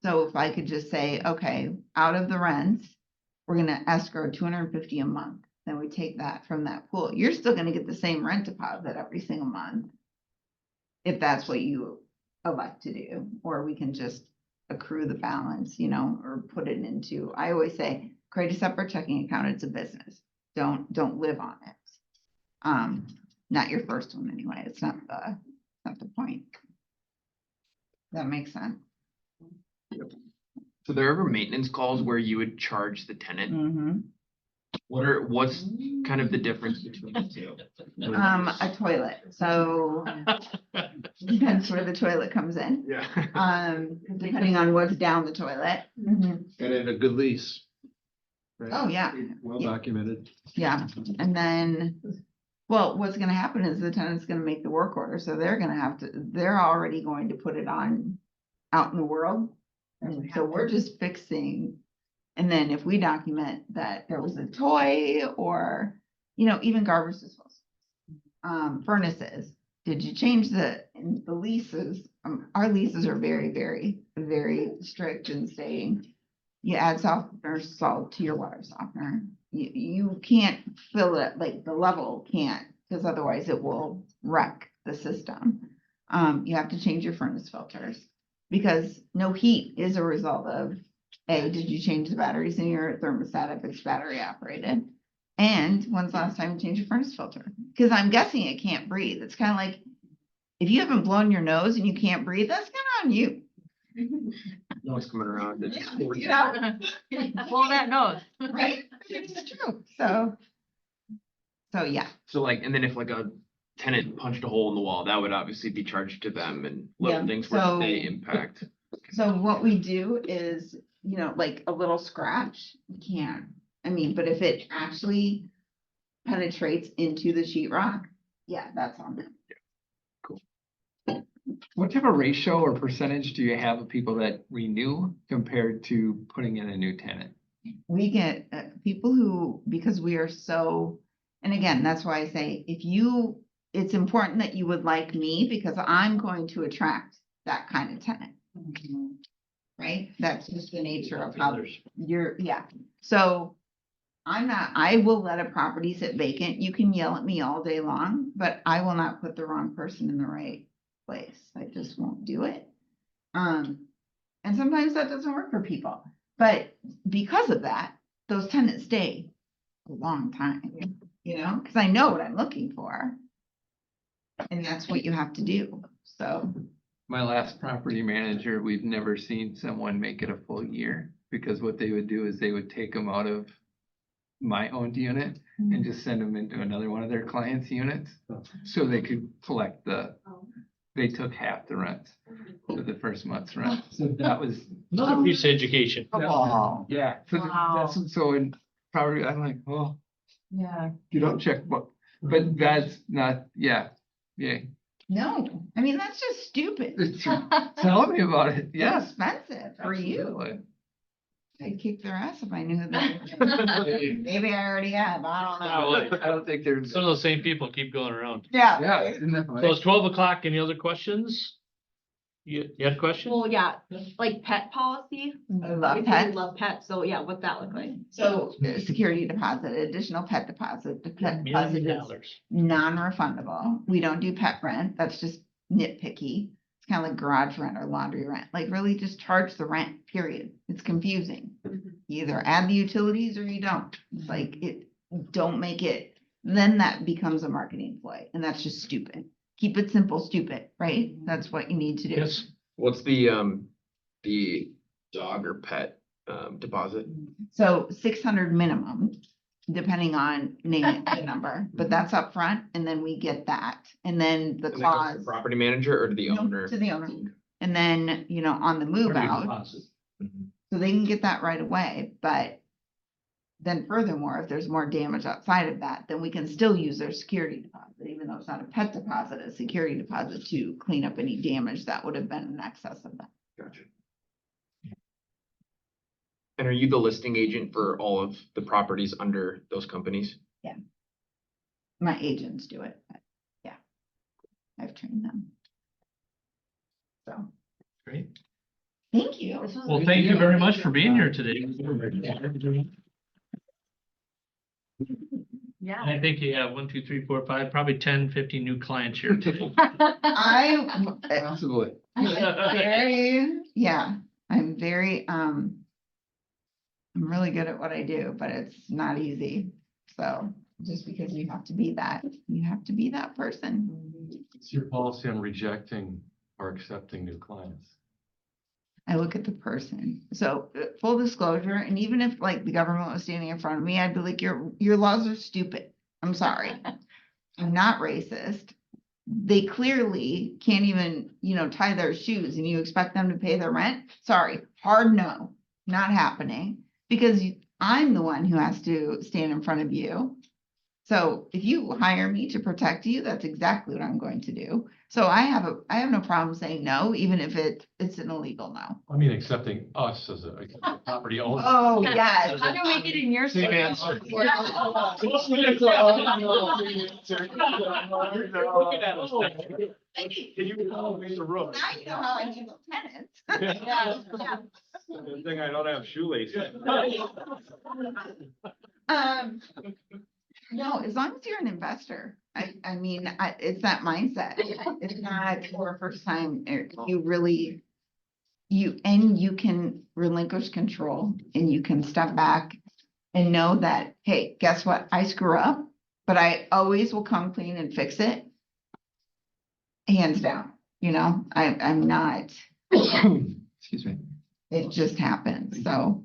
So if I could just say, okay, out of the rents, we're gonna escrow $250 a month, then we take that from that pool. You're still gonna get the same rent deposit every single month. If that's what you elect to do, or we can just accrue the balance, or put it into, I always say, create a separate checking account. It's a business. Don't live on it. Not your first one anyway. It's not the point. That makes sense. So there ever maintenance calls where you would charge the tenant? Mm-hmm. What's kind of the difference between the two? A toilet. So depends where the toilet comes in. Yeah. Depending on what's down the toilet. And in a good lease. right? Oh, yeah. Well Yeah. documented. Yeah, and then, well, what's gonna happen is the tenant's gonna make the work order, so they're already going to put it on out in the world. And so we're just fixing, and then if we document that there was a toy or, even garbage disposal. Furnaces, did you change the leases? Our leases are very, very, very strict in stating you add softener salt to your water softener. You can't fill it, like the level can't, because otherwise it will wreck the system. You have to change your furnace filters because no heat is a result of, A, did you change the batteries in your thermostat if it's battery operated? And when's the last time you changed your furnace filter? Because I'm guessing it can't breathe. It's kind of like, if you haven't blown your nose and you can't breathe, that's kind of on you. No one's coming around. Yeah. Blow that nose. Right? It's true. So yeah. So like, and then if like a tenant punched a hole in the wall, that would obviously be charged to them and little Yeah, things where so- they impact. So what we do is, like a little scratch, we can't, but if it actually penetrates into the sheetrock, yeah, that's on them. What type of ratio or percentage do you have of people that renew compared to putting in a new tenant? We get people who, because we are so, and again, that's why I say, it's important that you would like me because I'm going to attract that kind of tenant. Right? That's just the nature of how yeah. So I will let a property sit vacant. You can yell at me all day long, but I will not put the wrong person in the right place. I just won't do it. And sometimes that doesn't work for people, but because of that, those tenants stay a long time, because I know what I'm looking for. And that's what you have to do. So. My last property manager, we've never seen someone make it a full year because what they would do is they would take them out of my owned unit and just send them into another one of their clients' units. So they could collect they took half the rent for the first month's rent. So that was. Another piece of education. Yeah. So Wow. so in property, I'm like, oh, Yeah. you don't check, but that's not, yeah. No, that's just stupid. Tell me about it. It's Yes. expensive for you. Absolutely. I'd kick their ass if I knew who they were. Maybe I already have, I don't know. I don't think there's. Some of those same people keep going around. Yeah. Yeah. Isn't that So funny? it's 12 o'clock. Any other questions? You had a question? Well, yeah, like pet policy. I love We pets. love pets, so yeah, what's that look like? So security deposit, additional pet deposit, the pet deposit is $1,000,000. non-refundable. We don't do pet rent. That's just nitpicky. It's kind of like garage rent or laundry rent. Like really just charge the rent, period. It's confusing. You either add the utilities or you don't. It's like don't make it, then that becomes a marketing ploy and that's just stupid. Keep it simple, stupid, right? That's what you need to do. Yes. What's the dog or pet deposit? So 600 minimum, depending on name and number, but that's upfront and then we get that. And then the And that goes to clause. the property manager or to the No, owner? to the owner. And then, on the move out, Mhm. so they can get that right away, but then furthermore, if there's more damage outside of that, then we can still use their security deposit, even though it's not a pet deposit, a security deposit to clean up any damage that would have been in excess of that. Gotcha. And are you the listing agent for all of the properties under those companies? My agents do it, but yeah, I've trained them. So, Great. thank you. Well, thank you very much for being here today. Yeah. I think you have 1, 2, 3, 4, 5, probably 10, 15 new clients here today. I'm Possibly. I'm very, I'm really good at what I do, but it's not easy. So just because you have to be that person. What's your policy on rejecting or accepting new clients? I look at the person. So full disclosure, and even if like the government was standing in front of me, I'd be like, your laws are stupid. I'm sorry. I'm not racist. They clearly can't even, tie their shoes and you expect them to pay their rent. Sorry, hard no, not happening because I'm the one who has to stand in front of you So if you hire me to protect you, that's exactly what I'm going to do. So I have no problem saying no, even if it's an illegal no. I mean, accepting us as a property owner. Oh, yes. How do we get in your? Same state? answer. Maybe. Can you call me the room? Now you know how I handle tenants. Yeah. Good thing I don't have shoelaces. No, as long as you're an investor, I mean, it's that mindset. It's not for a first time, you really, you can relinquish control and you can step back and know that, hey, guess what? I screw up, but I always will come clean and fix it. Hands down, I'm not, Excuse me. it just happens, so.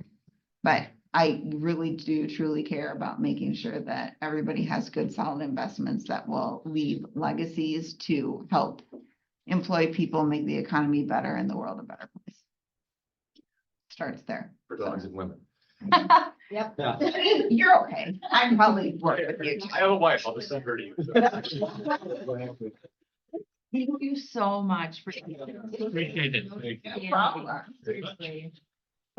But I really do truly care about making sure that everybody has good, solid investments that will leave legacies to help employ people, make the economy better and the world a better place. Starts there. For dogs and women. Yep. You're okay. I'm probably working with you. I have a wife, I'll just send her to you. Thank you so much for. Appreciate it. No problem. Seriously.